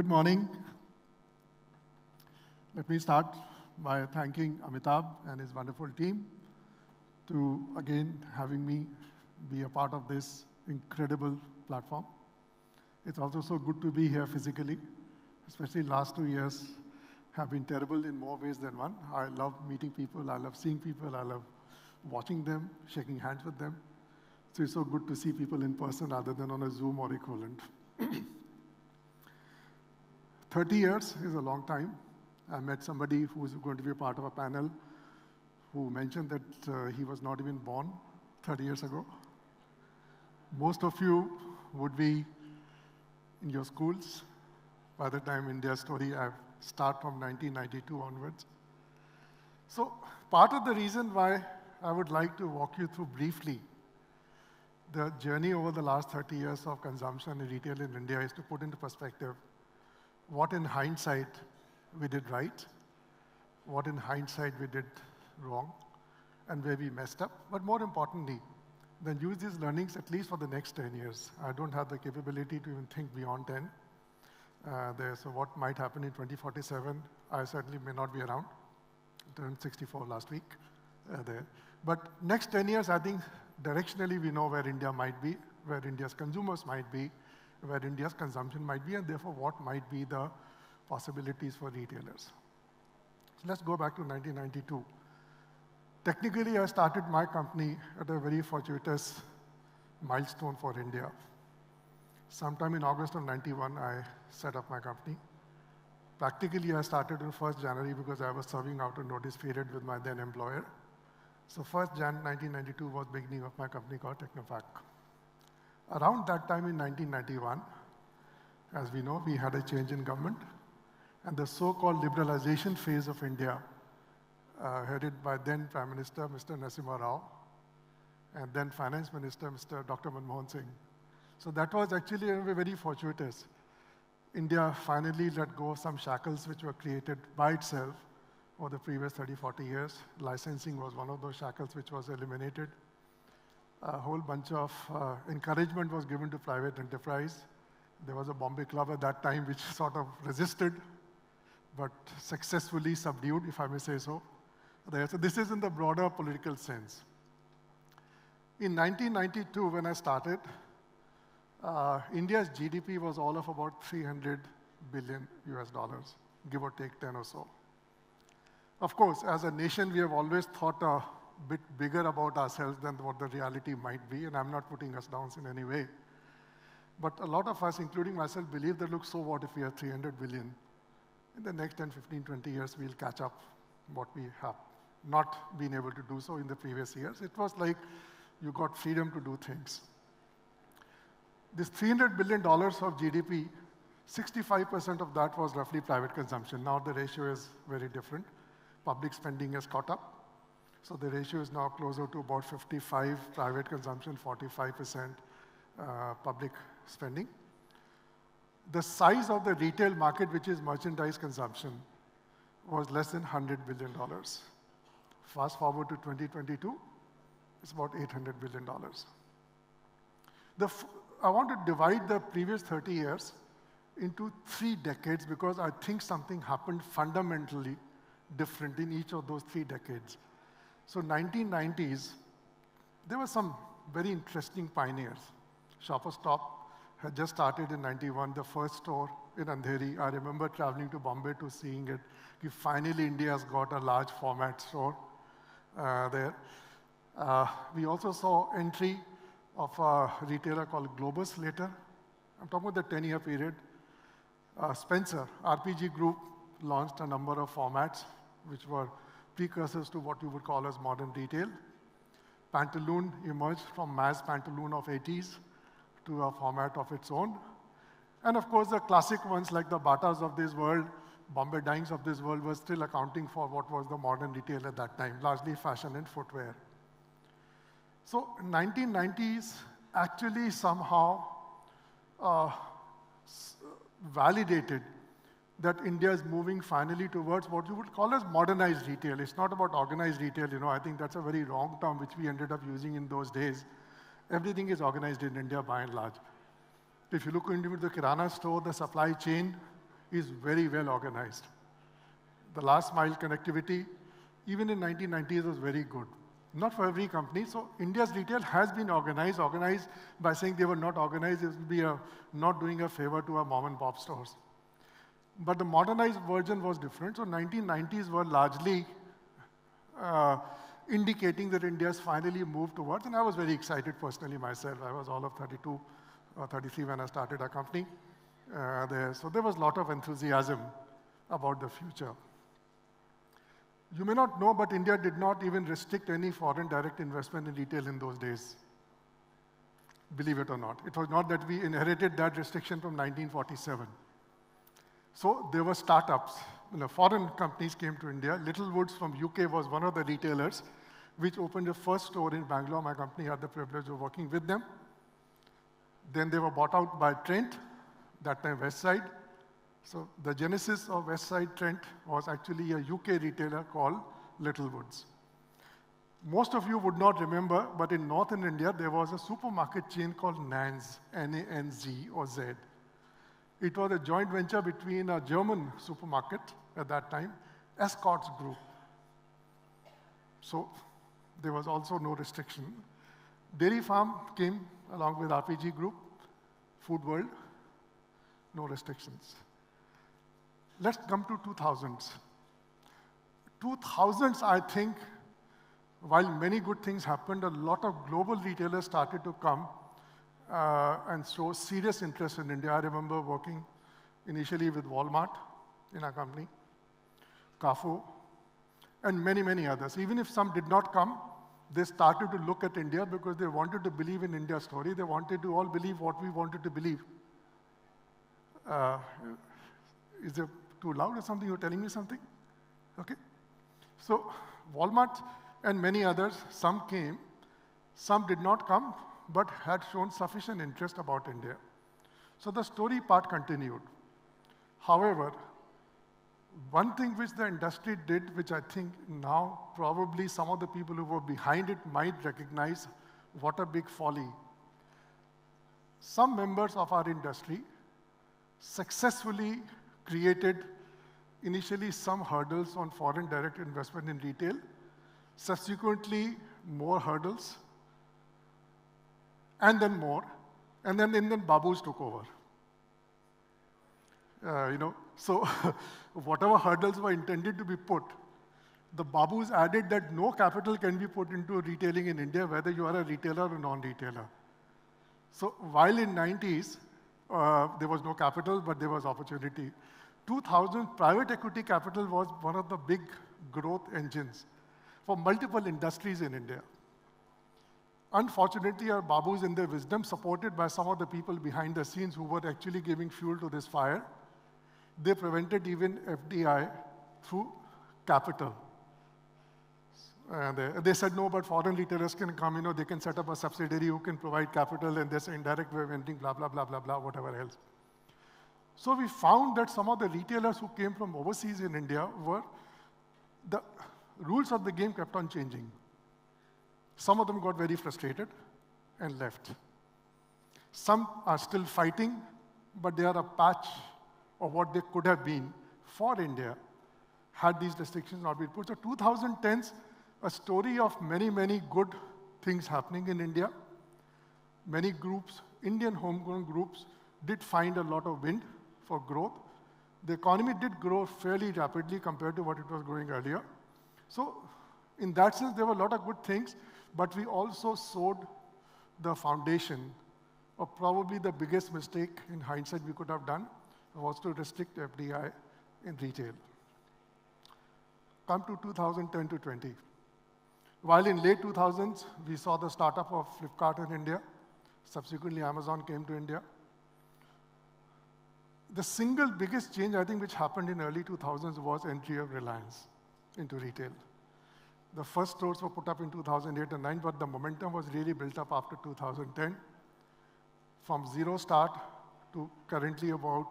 Good morning. Let me start by thanking Amitabh and his wonderful team to again having me be a part of this incredible platform. It's also so good to be here physically, especially last 2 years have been terrible in more ways than one. I love meeting people, I love seeing people, I love watching them, shaking hands with them. So it's so good to see people in person rather than on a Zoom or equivalent. 30 years is a long time. I met somebody who was going to be a part of a panel who mentioned that he was not even born 30 years ago. Most of you would be in your schools by the time India's story I start from 1992 onwards. So part of the reason why I would like to walk you through briefly the journey over the last 30 years of consumption in retail in India is to put into perspective what in hindsight we did right, what in hindsight we did wrong, and where we messed up. But more importantly, then use these learnings at least for the next 10 years. I don't have the capability to even think beyond 10. So what might happen in 2047, I certainly may not be around. I turned 64 last week there. But next 10 years, I think directionally we know where India might be, where India's consumers might be, where India's consumption might be, and therefore what might be the possibilities for retailers. So let's go back to 1992. Technically, I started my company at a very fortuitous milestone for India. Sometime in August of 91, I set up my company. Practically, I started on 1st January because I was serving out a notice period with my then employer. So 1st Jan 1992 was the beginning of my company called Technopack. Around that time in 1991, as we know, we had a change in government, and the so-called liberalization phase of India, headed by then Prime Minister Mr. Narasimha Rao, and then Finance Minister Mr. Dr. Manmohan Singh. So that was actually very fortuitous. India finally let go of some shackles which were created by itself over the previous 30, 40 years. Licensing was one of those shackles which was eliminated. A whole bunch of encouragement was given to private enterprise. There was a Bombay Club at that time which sort of resisted, but successfully subdued, if I may say so. So this is in the broader political sense. In 1992, when I started, India's GDP was all of about 300 billion US dollars, give or take 10 or so. Of course, as a nation, we have always thought a bit bigger about ourselves than what the reality might be, and I'm not putting us down in any way. But a lot of us, including myself, believe that, look, so what if we have 300 billion? In the next 10, 15, 20 years, we'll catch up what we have not been able to do so in the previous years. It was like you got freedom to do things. This $300 billion of GDP, 65% of that was roughly private consumption. Now the ratio is very different. Public spending has caught up. So the ratio is now closer to about 55 private consumption, 45% public spending. The size of the retail market, which is merchandise consumption, was less than $100 billion. Fast forward to 2022, it's about $800 billion. I want to divide the previous 30 years into 3 decades because I think something happened fundamentally different in each of those 3 decades. So 1990s, there were some very interesting pioneers. Shoppers Stop had just started in 91, the first store in Andheri. I remember traveling to Bombay to seeing it. Finally, India has got a large format store there. We also saw entry of a retailer called Globus later. I'm talking about the 10-year period. Spencer, RPG Group, launched a number of formats which were precursors to what you would call as modern retail. Pantaloon emerged from mass Pantaloon of 80s to a format of its own. And of course, the classic ones like the Batas of this world, Bombay Dines of this world were still accounting for what was the modern retail at that time, largely fashion and footwear. So 1990s actually somehow validated that India is moving finally towards what you would call as modernized retail. It's not about organized retail, I think that's a very wrong term which we ended up using in those days. Everything is organized in India by and large. If you look into the Kirana store, the supply chain is very well organized. The last mile connectivity, even in 1990s, was very good. Not for every company. So India's retail has been organized by saying they were not organized. It would be not doing a favor to our mom and pop stores. But the modernized version was different. So 1990s were largely indicating that India's finally moved towards, and I was very excited personally myself. I was all of 32 or 33 when I started our company there. So there was a lot of enthusiasm about the future. You may not know, but India did not even restrict any foreign direct investment in retail in those days. Believe it or not. It was not that we inherited that restriction from 1947. So there were startups. Foreign companies came to India. Littlewoods from UK was one of the retailers which opened the first store in Bangalore. My company had the privilege of working with them. Then they were bought out by Trent, that time Westside. So the genesis of Westside Trent was actually a UK retailer called Littlewoods. Most of you would not remember, but in northern India, there was a supermarket chain called Nanz, N-A-N-Z or Z. It was a joint venture between a German supermarket at that time, Escorts Group. So there was also no restriction. Dairy Farm came along with RPG Group, Food World, no restrictions. Let's come to 2000s. 2000s, I think, while many good things happened, a lot of global retailers started to come and show serious interest in India. I remember working initially with Walmart in our company, Carrefour, and many, many others. Even if some did not come, they started to look at India because they wanted to believe in India's story. They wanted to all believe what we wanted to believe. Is it too loud or something? You're telling me something? Okay. So Walmart and many others, some came, some did not come, but had shown sufficient interest about India. So the story part continued. However, one thing which the industry did, which I think now probably some of the people who were behind it might recognize, what a big folly. Some members of our industry successfully created initially some hurdles on foreign direct investment in retail, subsequently more hurdles, and then more, and then Babus took over. So whatever hurdles were intended to be put, the Babus added that no capital can be put into retailing in India, whether you are a retailer or non-retailer. So while in 90s, there was no capital, but there was opportunity. 2000, private equity capital was one of the big growth engines for multiple industries in India. Unfortunately, our Babus, in their wisdom, supported by some of the people behind the scenes who were actually giving fuel to this fire, they prevented even FDI through capital. And they said, no, but foreign retailers can come, they can set up a subsidiary who can provide capital, and there's an indirect way of entering, blah, blah, blah, blah, blah, whatever else. So we found that some of the retailers who came from overseas in India the rules of the game kept on changing. Some of them got very frustrated and left. Some are still fighting, but they are a patch of what they could have been for India had these restrictions not been put. So 2010s, a story of many, many good things happening in India. Many groups, Indian homegrown groups, did find a lot of wind for growth. The economy did grow fairly rapidly compared to what it was growing earlier. So in that sense, there were a lot of good things, but we also sowed the foundation of probably the biggest mistake in hindsight we could have done, was to restrict FDI in retail. Come to 2010 to 20. While in late 2000s, we saw the startup of Flipkart in India. Subsequently, Amazon came to India. The single biggest change, I think, which happened in early 2000s was entry of Reliance into retail. The first stores were put up in 2008 and 9, but the momentum was really built up after 2010. From zero start to currently about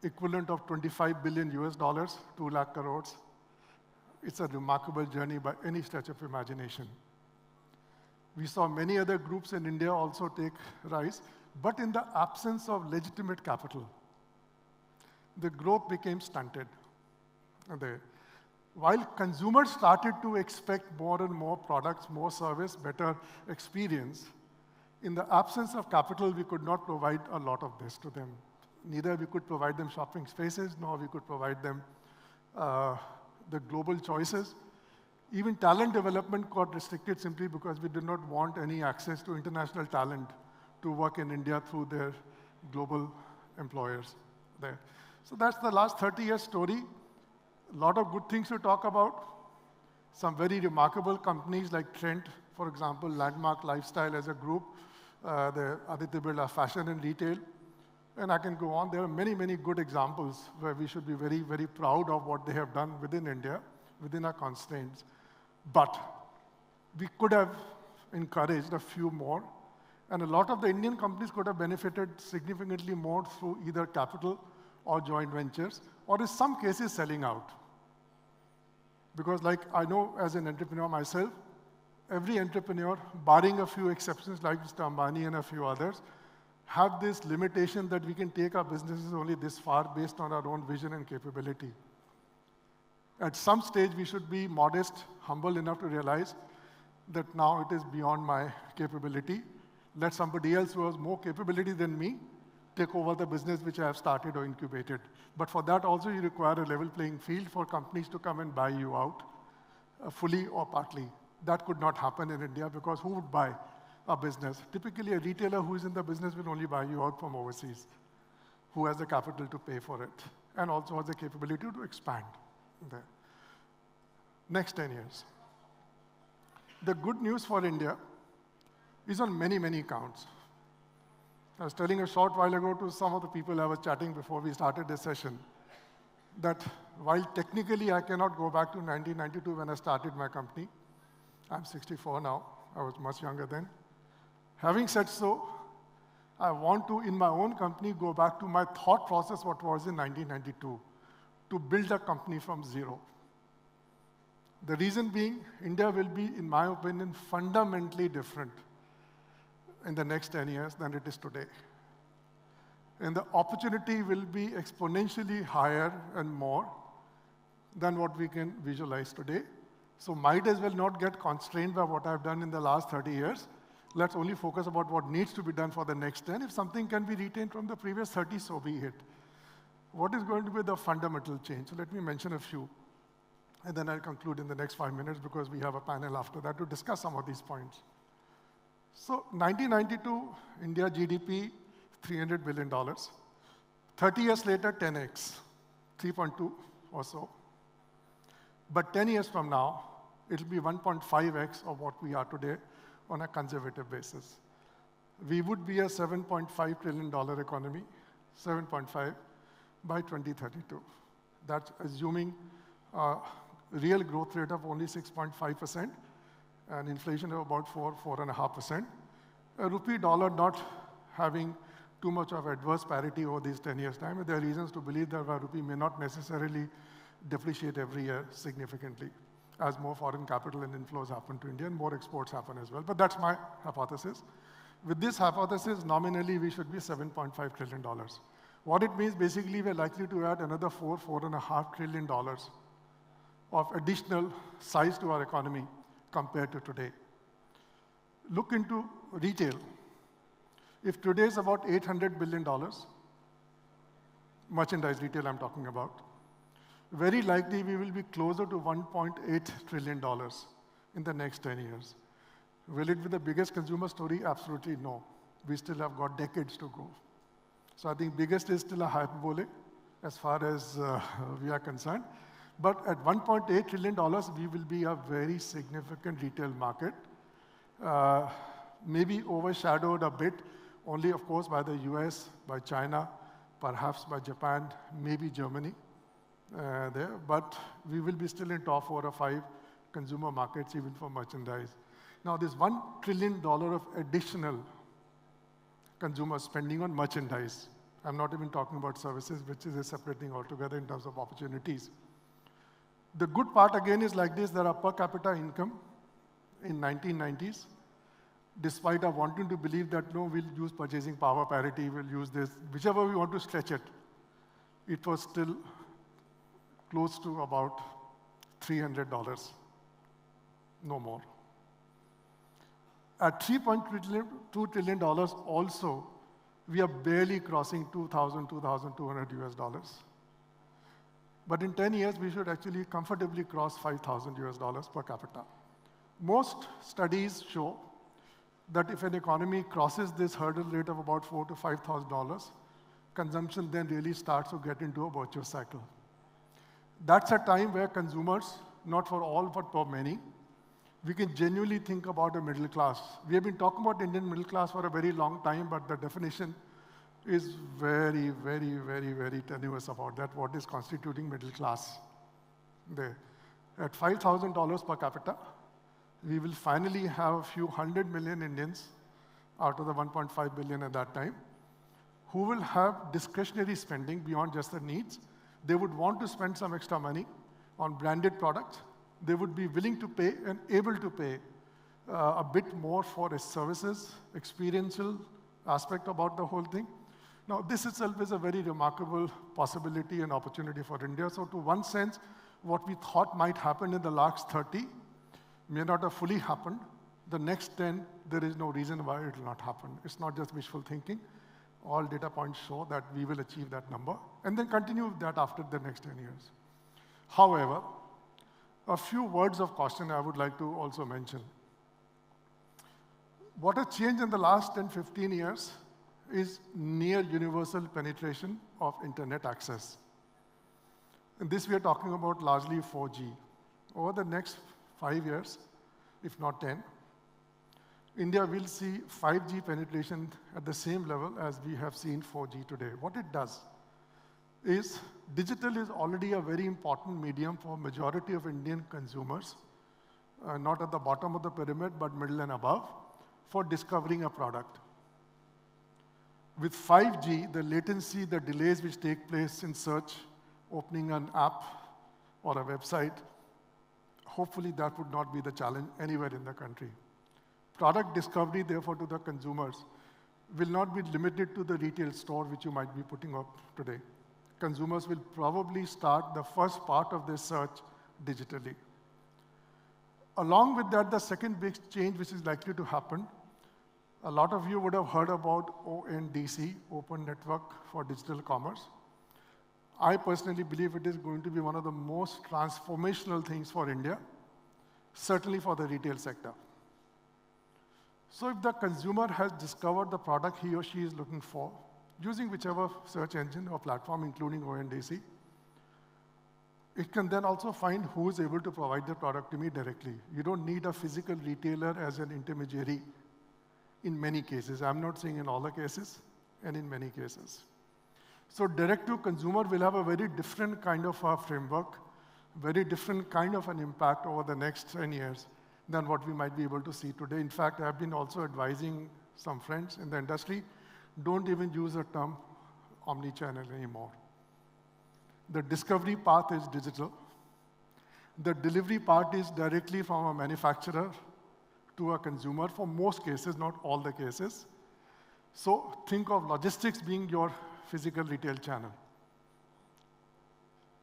equivalent of 25 billion US dollars, 2 lakh crores. It's a remarkable journey by any stretch of imagination. We saw many other groups in India also take rise, but in the absence of legitimate capital. the growth became stunted. While consumers started to expect more and more products, more service, better experience, in the absence of capital, we could not provide a lot of this to them. Neither we could provide them shopping spaces, nor we could provide them the global choices. Even talent development got restricted simply because we did not want any access to international talent to work in India through their global employers there. So that's the last 30-year story. A lot of good things to talk about. Some very remarkable companies like Trent, for example, Landmark Lifestyle as a group, the Aditya Birla Fashion and Retail. And I can go on. There are many, many good examples where we should be very, very proud of what they have done within India, within our constraints. But we could have encouraged a few more. And a lot of the Indian companies could have benefited significantly more through either capital or joint ventures, or in some cases selling out. Because like I know as an entrepreneur myself, every entrepreneur, barring a few exceptions like Mr. Ambani and a few others, have this limitation that we can take our businesses only this far based on our own vision and capability. At some stage, we should be modest, humble enough to realize that now it is beyond my capability. Let somebody else who has more capability than me take over the business which I have started or incubated. But for that also, you require a level playing field for companies to come and buy you out, fully or partly. That could not happen in India because who would buy a business? Typically, a retailer who is in the business will only buy you out from overseas, who has the capital to pay for it, and also has the capability to expand there. Next 10 years. The good news for India is on many, many counts. I was telling a short while ago to some of the people I was chatting before we started this session that while technically I cannot go back to 1992 when I started my company, I'm 64 now, I was much younger then. Having said so, I want to, in my own company, go back to my thought process, what was in 1992, to build a company from zero. The reason being, India will be, in my opinion, fundamentally different in the next 10 years than it is today. And the opportunity will be exponentially higher and more than what we can visualize today. So might as well not get constrained by what I've done in the last 30 years. Let's only focus about what needs to be done for the next 10. If something can be retained from the previous 30, so be it. What is going to be the fundamental change? So let me mention a few. And then I'll conclude in the next 5 minutes because we have a panel after that to discuss some of these points. So 1992, India GDP, $300 billion. 30 years later, 10x, 3.2 or so. But 10 years from now, it'll be 1.5x of what we are today on a conservative basis. We would be a $7.5 trillion economy, 7.5 by 2032. That's assuming a real growth rate of only 6.5%. And inflation of about 4.5%. A rupee dollar not having too much of adverse parity over these 10 years' time. There are reasons to believe that our rupee may not necessarily depreciate every year significantly as more foreign capital and inflows happen to India and more exports happen as well. But that's my hypothesis. With this hypothesis, nominally, we should be $7.5 trillion. What it means, basically, we're likely to add another $4.5 trillion of additional size to our economy compared to today. Look into retail. If today is about $800 billion, merchandise retail I'm talking about, very likely we will be closer to $1.8 trillion in the next 10 years. Will it be the biggest consumer story? Absolutely no. We still have got decades to go. So I think biggest is still a hyperbole as far as we are concerned. But at $1.8 trillion, we will be a very significant retail market, maybe overshadowed a bit, only of course by the US, by China, perhaps by Japan, maybe Germany there. But we will be still in top 4 or 5 consumer markets, even for merchandise. Now, this $1 trillion of additional consumer spending on merchandise, I'm not even talking about services, which is a separate thing altogether in terms of opportunities. The good part again is like this, there are per capita income in 1990s, despite our wanting to believe that no, we'll use purchasing power parity, we'll use this, whichever we want to stretch it. it was still close to about $300, no more. At $3.2 trillion also, we are barely crossing 2,200 US dollars. But in 10 years, we should actually comfortably cross 5,000 US dollars per capita. Most studies show that if an economy crosses this hurdle rate of about $4,000 to $5,000, consumption then really starts to get into a virtuous cycle. That's a time where consumers, not for all, but for many, we can genuinely think about a middle class. We have been talking about Indian middle class for a very long time, but the definition is very, very, very, very tenuous about that, what is constituting middle class there. At $5,000 per capita, we will finally have a few 100 million Indians out of the 1.5 billion at that time, who will have discretionary spending beyond just the needs. They would want to spend some extra money on branded products. They would be willing to pay and able to pay a bit more for its services, experiential aspect about the whole thing. Now, this itself is a very remarkable possibility and opportunity for India. So to one sense, what we thought might happen in the last 30 may not have fully happened. The next 10, there is no reason why it will not happen. It's not just wishful thinking. All data points show that we will achieve that number, and then continue with that after the next 10 years. However, a few words of caution I would like to also mention. What has changed in the last 10, 15 years is near universal penetration of internet access. And this we are talking about largely 4G. Over the next 5 years, if not 10, India will see 5G penetration at the same level as we have seen 4G today. What it does is, digital is already a very important medium for majority of Indian consumers, not at the bottom of the pyramid, but middle and above, for discovering a product. With 5G, the latency, the delays which take place in search, opening an app or a website, hopefully that would not be the challenge anywhere in the country. Product discovery, therefore, to the consumers will not be limited to the retail store which you might be putting up today. Consumers will probably start the first part of their search digitally. Along with that, the second big change which is likely to happen, a lot of you would have heard about ONDC, Open Network for Digital Commerce. I personally believe it is going to be one of the most transformational things for India, certainly for the retail sector. So if the consumer has discovered the product he or she is looking for, using whichever search engine or platform, including ONDC, it can then also find who is able to provide the product to me directly. You don't need a physical retailer as an intermediary in many cases. I'm not saying in all the cases, and in many cases. So direct to consumer will have a very different kind of a framework, very different kind of an impact over the next 10 years than what we might be able to see today. In fact, I've been also advising some friends in the industry, don't even use the term omni-channel anymore. The discovery path is digital. The delivery part is directly from a manufacturer to a consumer for most cases, not all the cases. So think of logistics being your physical retail channel.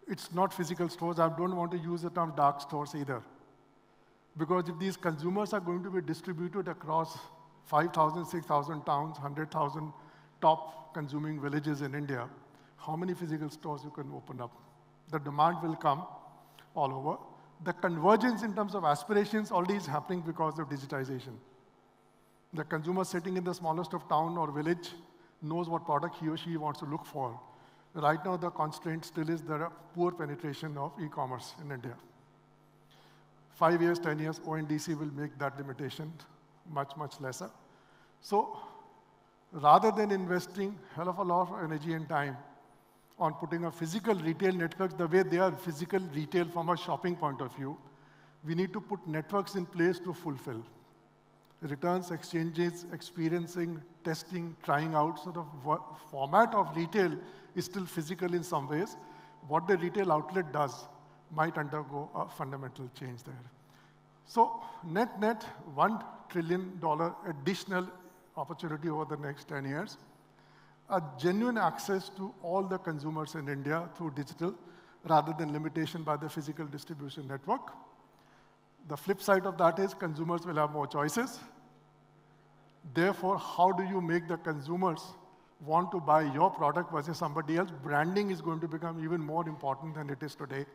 It's not physical stores. I don't want to use the term dark stores either. Because if these consumers are going to be distributed across 5,000, 6,000 towns, 100,000 top consuming villages in India, how many physical stores you can open up? The demand will come all over. The convergence in terms of aspirations already is happening because of digitization. The consumer sitting in the smallest of town or village knows what product he or she wants to look for. Right now, the constraint still is the poor penetration of e-commerce in India. 5 years, 10 years, ONDC will make that limitation much, much lesser. So rather than investing a hell of a lot of energy and time on putting a physical retail networks the way they are physical retail from a shopping point of view, we need to put networks in place to fulfill. Returns, exchanges, experiencing, testing, trying out, sort of format of retail is still physical in some ways. What the retail outlet does might undergo a fundamental change there. So net, $1 trillion additional opportunity over the next 10 years. a genuine access to all the consumers in India through digital, rather than limitation by the physical distribution network. The flip side of that is consumers will have more choices. Therefore, how do you make the consumers want to buy your product versus somebody else? Branding is going to become even more important than it is today.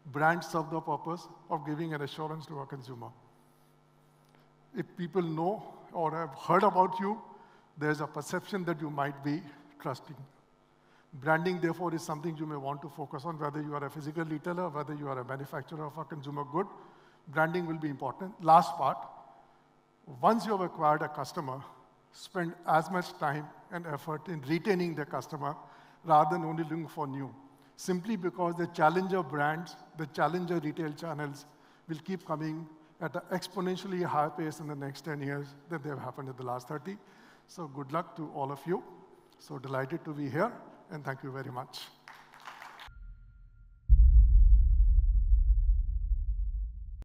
Brands serve the purpose of giving an assurance to a consumer. If people know or have heard about you, there's a perception that you might be trusting. Branding, therefore, is something you may want to focus on, whether you are a physical retailer, whether you are a manufacturer of a consumer good. Branding will be important. Last part, once you have acquired a customer, spend as much time and effort in retaining the customer rather than only looking for new. Simply because the challenger brands, the challenger retail channels will keep coming at an exponentially higher pace in the next 10 years than they have happened in the last 30. So good luck to all of you. So delighted to be here, and thank you very much.